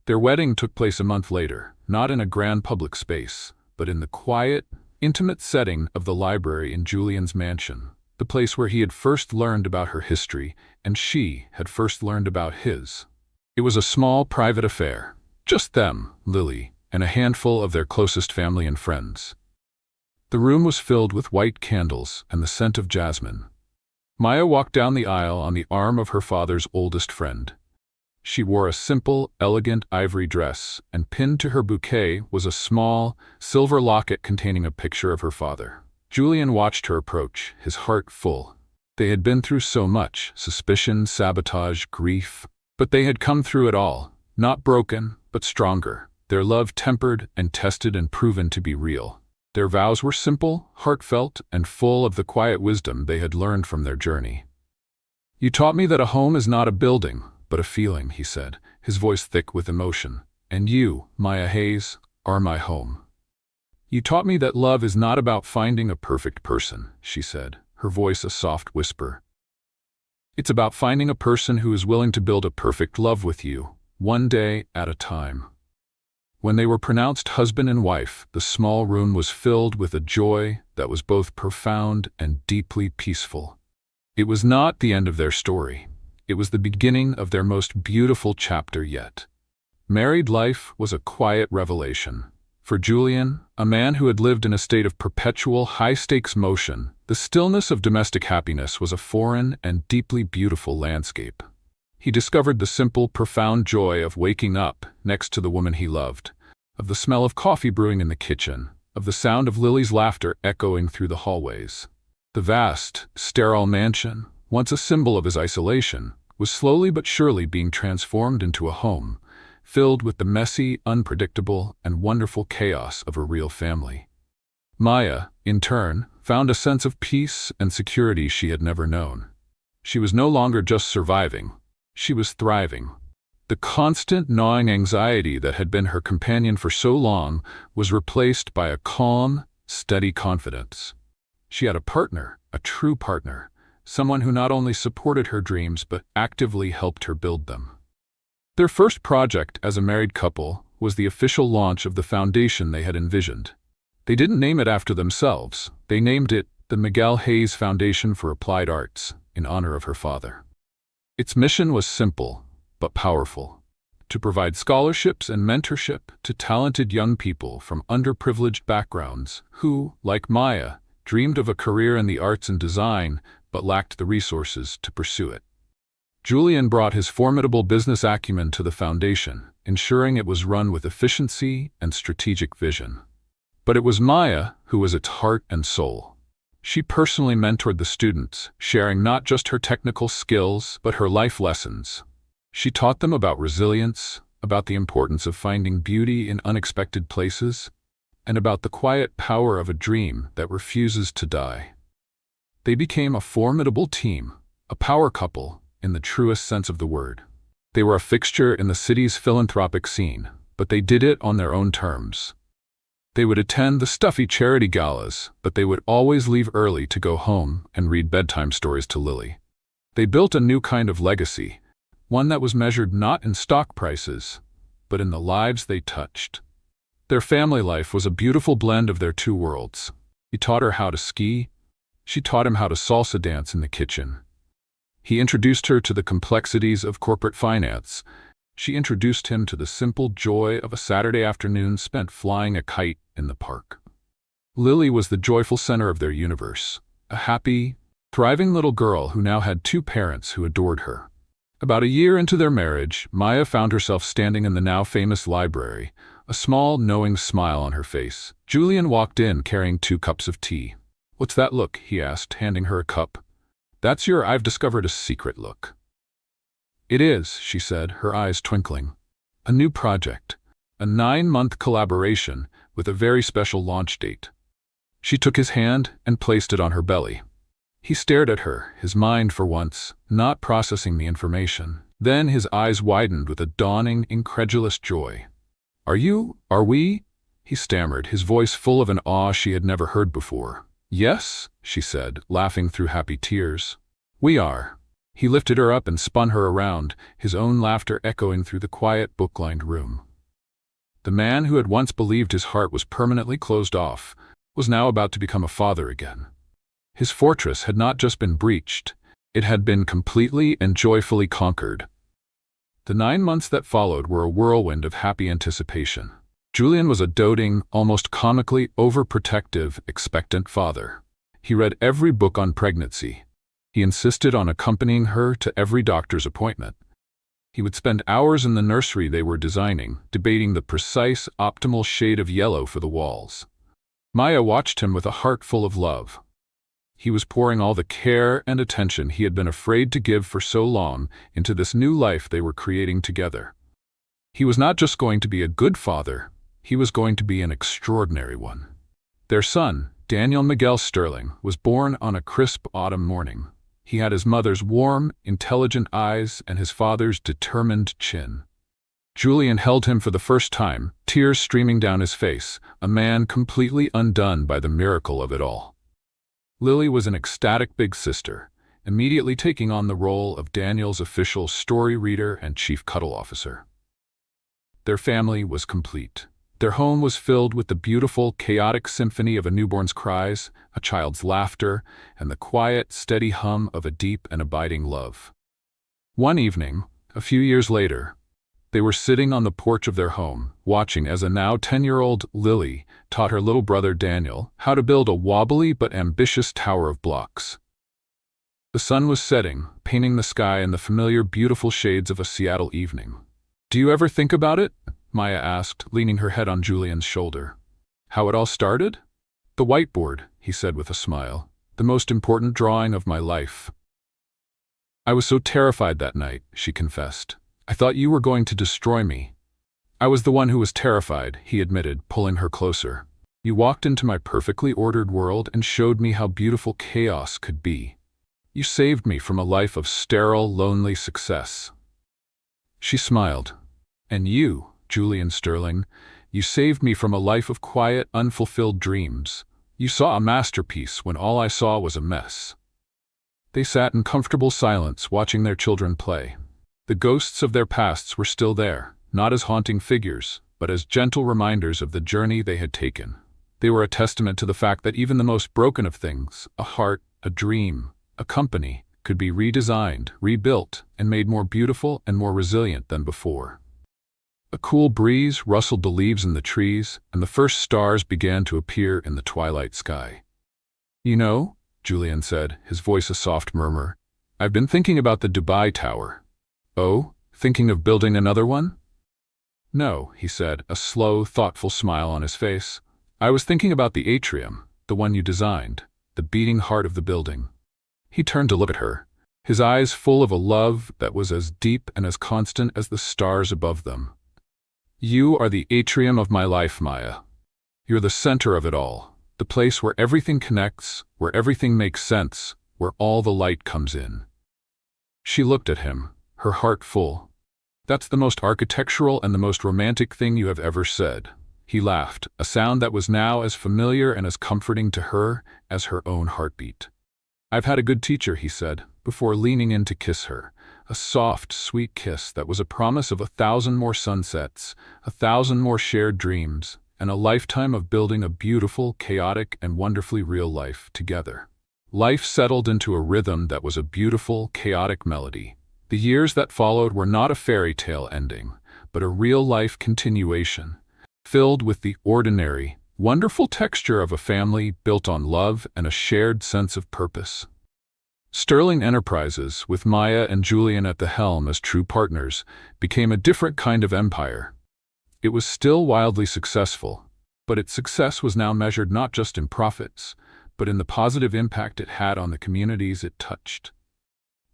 Their wedding took place a month later, not in a grand public space, but in the quiet, intimate setting of the library in Julian's mansion, the place where he had first learned about her history and she had first learned about his. It was a small, private affair. Just them, Lily, and a handful of their closest family and friends. The room was filled with white candles and the scent of jasmine. Maya walked down the aisle on the arm of her father's oldest friend. She wore a simple, elegant ivory dress, and pinned to her bouquet was a small, silver locket containing a picture of her father. Julian watched her approach, his heart full. They had been through so much, suspicion, sabotage, grief, but they had come through it all, not broken, but stronger, their love tempered and tested and proven to be real. Their vows were simple, heartfelt, and full of the quiet wisdom they had learned from their journey. "You taught me that a home is not a building, but a feeling," he said, his voice thick with emotion. "And you, Maya Hayes, are my home." "You taught me that love is not about finding a perfect person," she said, her voice a soft whisper. "It's about finding a person who is willing to build a perfect love with you, one day at a time." When they were pronounced husband and wife, the small room was filled with a joy that was both profound and deeply peaceful. It was not the end of their story. It was the beginning of their most beautiful chapter yet. Married life was a quiet revelation. For Julian, a man who had lived in a state of perpetual high-stakes motion, the stillness of domestic happiness was a foreign and deeply beautiful landscape. He discovered the simple, profound joy of waking up next to the woman he loved, of the smell of coffee brewing in the kitchen, of the sound of Lily's laughter echoing through the hallways. The vast, sterile mansion, once a symbol of his isolation, was slowly but surely being transformed into a home, filled with the messy, unpredictable, and wonderful chaos of a real family. Maya, in turn, found a sense of peace and security she had never known. She was no longer just surviving, she was thriving. The constant gnawing anxiety that had been her companion for so long was replaced by a calm, steady confidence. She had a partner, a true partner, someone who not only supported her dreams but actively helped her build them. Their first project as a married couple was the official launch of the foundation they had envisioned. They didn't name it after themselves. They named it the Miguel Hayes Foundation for Applied Arts, in honor of her father. Its mission was simple, but powerful: to provide scholarships and mentorship to talented young people from underprivileged backgrounds who, like Maya, dreamed of a career in the arts and design but lacked the resources to pursue it. Julian brought his formidable business acumen to the foundation, ensuring it was run with efficiency and strategic vision. But it was Maya who was its heart and soul. She personally mentored the students, sharing not just her technical skills but her life lessons. She taught them about resilience, about the importance of finding beauty in unexpected places, and about the quiet power of a dream that refuses to die. They became a formidable team, a power couple in the truest sense of the word. They were a fixture in the city's philanthropic scene, but they did it on their own terms. They would attend the stuffy charity galas, but they would always leave early to go home and read bedtime stories to Lily. They built a new kind of legacy, one that was measured not in stock prices, but in the lives they touched. Their family life was a beautiful blend of their two worlds. He taught her how to ski. She taught him how to salsa dance in the kitchen. He introduced her to the complexities of corporate finance. She introduced him to the simple joy of a Saturday afternoon spent flying a kite in the park. Lily was the joyful center of their universe, a happy, thriving little girl who now had two parents who adored her. About a year into their marriage, Maya found herself standing in the now famous library, a small, knowing smile on her face. Julian walked in carrying 2 cups of tea. "What's that look?" he asked, handing her a cup. "That's your I've discovered a secret look." "It is," she said, her eyes twinkling. "A new project, a 9-month collaboration with a very special launch date." She took his hand and placed it on her belly. He stared at her, his mind for once not processing the information. Then his eyes widened with a dawning, incredulous joy. Are we?" he stammered, his voice full of an awe she had never heard before. "Yes," she said, laughing through happy tears. "We are." He lifted her up and spun her around, his own laughter echoing through the quiet, book-lined room. The man who had once believed his heart was permanently closed off was now about to become a father again. His fortress had not just been breached, it had been completely and joyfully conquered. The 9 months that followed were a whirlwind of happy anticipation. Julian was a doting, almost comically overprotective, expectant father. He read every book on pregnancy. He insisted on accompanying her to every doctor's appointment. He would spend hours in the nursery they were designing, debating the precise, optimal shade of yellow for the walls. Maya watched him with a heart full of love. He was pouring all the care and attention he had been afraid to give for so long into this new life they were creating together. He was not just going to be a good father, he was going to be an extraordinary one. Their son, Daniel Miguel Sterling, was born on a crisp autumn morning. He had his mother's warm, intelligent eyes and his father's determined chin. Julian held him for the first time, tears streaming down his face, a man completely undone by the miracle of it all. Lily was an ecstatic big sister, immediately taking on the role of Daniel's official story reader and chief cuddle officer. Their family was complete. Their home was filled with the beautiful, chaotic symphony of a newborn's cries, a child's laughter, and the quiet, steady hum of a deep and abiding love. One evening, a few years later, They were sitting on the porch of their home, watching as a now 10-year-old Lily taught her little brother Daniel how to build a wobbly but ambitious tower of blocks. The sun was setting, painting the sky in the familiar beautiful shades of a Seattle evening. "Do you ever think about it?" Maya asked, leaning her head on Julian's shoulder. "How it all started?" "The whiteboard," he said with a smile. "The most important drawing of my life." "I was so terrified that night," she confessed. "I thought you were going to destroy me." "I was the one who was terrified," he admitted, pulling her closer. "You walked into my perfectly ordered world and showed me how beautiful chaos could be. You saved me from a life of sterile, lonely success." She smiled. "And you, Julian Sterling, you saved me from a life of quiet, unfulfilled dreams. You saw a masterpiece when all I saw was a mess." They sat in comfortable silence, watching their children play. The ghosts of their pasts were still there, not as haunting figures, but as gentle reminders of the journey they had taken. They were a testament to the fact that even the most broken of things, a heart, a dream, a company, could be redesigned, rebuilt, and made more beautiful and more resilient than before. A cool breeze rustled the leaves in the trees, and the first stars began to appear in the twilight sky. "You know," Julian said, his voice a soft murmur, "I've been thinking about the Dubai Tower." "Oh, thinking of building another one?" "No," he said, a slow, thoughtful smile on his face. "I was thinking about the atrium, the one you designed, the beating heart of the building." He turned to look at her, his eyes full of a love that was as deep and as constant as the stars above them. "You are the atrium of my life, Maya. You're the center of it all, the place where everything connects, where everything makes sense, where all the light comes in." She looked at him, her heart full. "That's the most architectural and the most romantic thing you have ever said." He laughed, a sound that was now as familiar and as comforting to her as her own heartbeat. "I've had a good teacher," he said, before leaning in to kiss her, a soft, sweet kiss that was a promise of 1,000 more sunsets, 1,000 more shared dreams, and a lifetime of building a beautiful, chaotic, and wonderfully real life together. Life settled into a rhythm that was a beautiful, chaotic melody. The years that followed were not a fairy tale ending, but a real-life continuation, filled with the ordinary, wonderful texture of a family built on love and a shared sense of purpose. Sterling Enterprises, with Maya and Julian at the helm as true partners, became a different kind of empire. It was still wildly successful, but its success was now measured not just in profits, but in the positive impact it had on the communities it touched.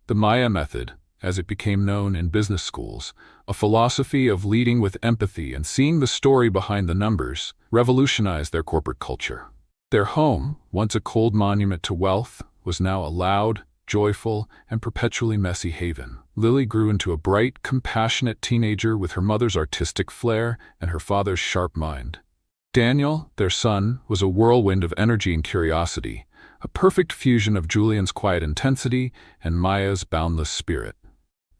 The Maya method, as it became known in business schools, a philosophy of leading with empathy and seeing the story behind the numbers, revolutionized their corporate culture. Their home, once a cold monument to wealth, was now a loud, joyful, and perpetually messy haven. Lily grew into a bright, compassionate teenager with her mother's artistic flair and her father's sharp mind. Daniel, their son, was a whirlwind of energy and curiosity, a perfect fusion of Julian's quiet intensity and Maya's boundless spirit.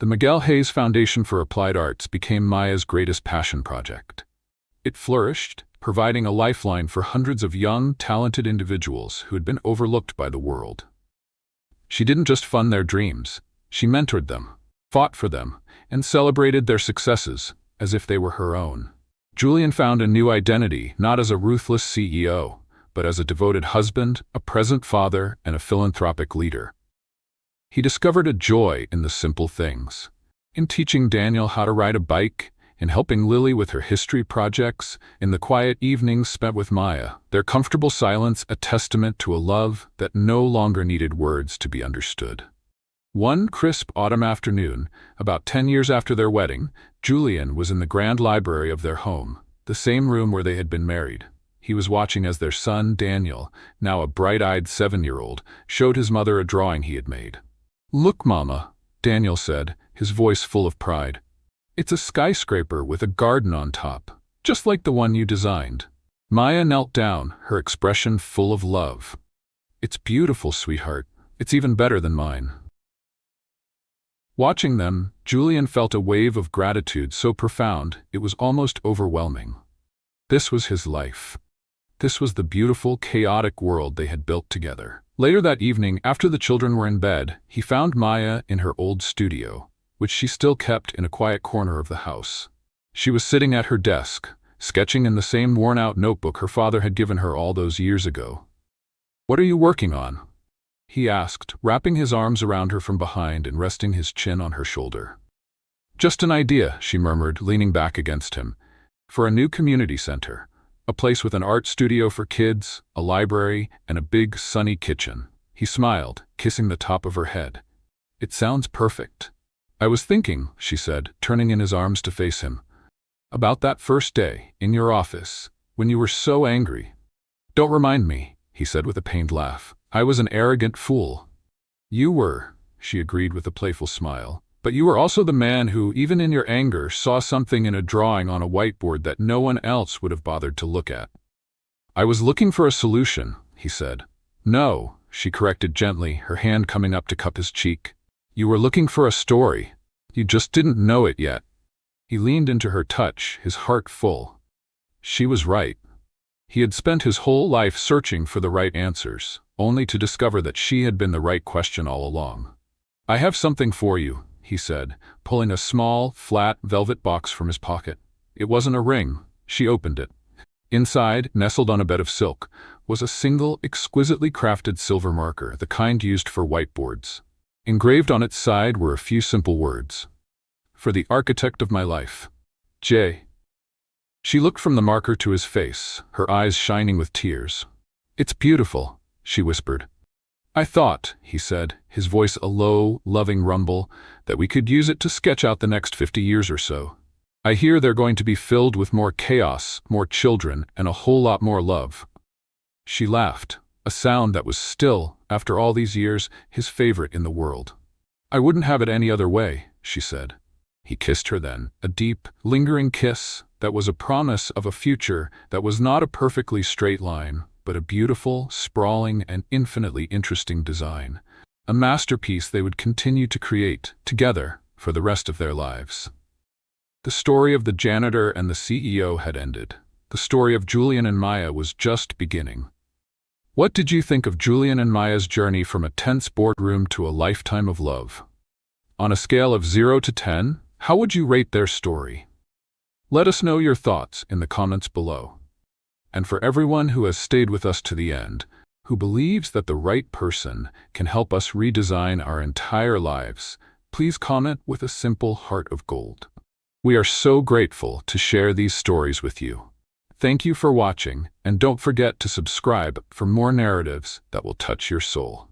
The Miguel Hayes Foundation for Applied Arts became Maya's greatest passion project. It flourished, providing a lifeline for hundreds of young, talented individuals who had been overlooked by the world. She didn't just fund their dreams, she mentored them, fought for them, and celebrated their successes as if they were her own. Julian found a new identity, not as a ruthless CEO, but as a devoted husband, a present father, and a philanthropic leader. He discovered a joy in the simple things, in teaching Daniel how to ride a bike, in helping Lily with her history projects, in the quiet evenings spent with Maya, their comfortable silence a testament to a love that no longer needed words to be understood. One crisp autumn afternoon, about 10 years after their wedding, Julian was in the grand library of their home, the same room where they had been married. He was watching as their son, Daniel, now a bright-eyed 7-year-old, showed his mother a drawing he had made. "Look, Mama," Daniel said, his voice full of pride. "It's a skyscraper with a garden on top, just like the one you designed." Maya knelt down, her expression full of love. "It's beautiful, sweetheart. It's even better than mine." Watching them, Julian felt a wave of gratitude so profound it was almost overwhelming. This was his life. This was the beautiful, chaotic world they had built together. Later that evening, after the children were in bed, he found Maya in her old studio, which she still kept in a quiet corner of the house. She was sitting at her desk, sketching in the same worn-out notebook her father had given her all those years ago. "What are you working on?" he asked, wrapping his arms around her from behind and resting his chin on her shoulder. "Just an idea," she murmured, leaning back against him, "for a new community center. A place with an art studio for kids, a library, and a big, sunny kitchen." He smiled, kissing the top of her head. "It sounds perfect." "I was thinking," she said, turning in his arms to face him, "about that first day, in your office, when you were so angry." "Don't remind me," he said with a pained laugh. "I was an arrogant fool." "You were," she agreed with a playful smile. "But you were also the man who, even in your anger, saw something in a drawing on a whiteboard that no one else would have bothered to look at." "I was looking for a solution," he said. "No," she corrected gently, her hand coming up to cup his cheek. "You were looking for a story. You just didn't know it yet." He leaned into her touch, his heart full. She was right. He had spent his whole life searching for the right answers, only to discover that she had been the right question all along. "I have something for you," he said, pulling a small, flat, velvet box from his pocket. It wasn't a ring. She opened it. Inside, nestled on a bed of silk, was a single, exquisitely crafted silver marker, the kind used for whiteboards. Engraved on its side were a few simple words. "For the architect of my life, J." She looked from the marker to his face, her eyes shining with tears. "It's beautiful," she whispered. "I thought," he said, his voice a low, loving rumble, "that we could use it to sketch out the next 50 years or so. I hear they're going to be filled with more chaos, more children, and a whole lot more love." She laughed, a sound that was still, after all these years, his favorite in the world. "I wouldn't have it any other way," she said. He kissed her then, a deep, lingering kiss that was a promise of a future that was not a perfectly straight line, but a beautiful, sprawling, and infinitely interesting design. A masterpiece they would continue to create, together, for the rest of their lives. The story of the janitor and the CEO had ended. The story of Julian and Maya was just beginning. What did you think of Julian and Maya's journey from a tense boardroom to a lifetime of love? On a scale of 0 to 10, how would you rate their story? Let us know your thoughts in the comments below. And for everyone who has stayed with us to the end, who believes that the right person can help us redesign our entire lives, please comment with a simple heart of gold. We are so grateful to share these stories with you. Thank you for watching, and don't forget to subscribe for more narratives that will touch your soul.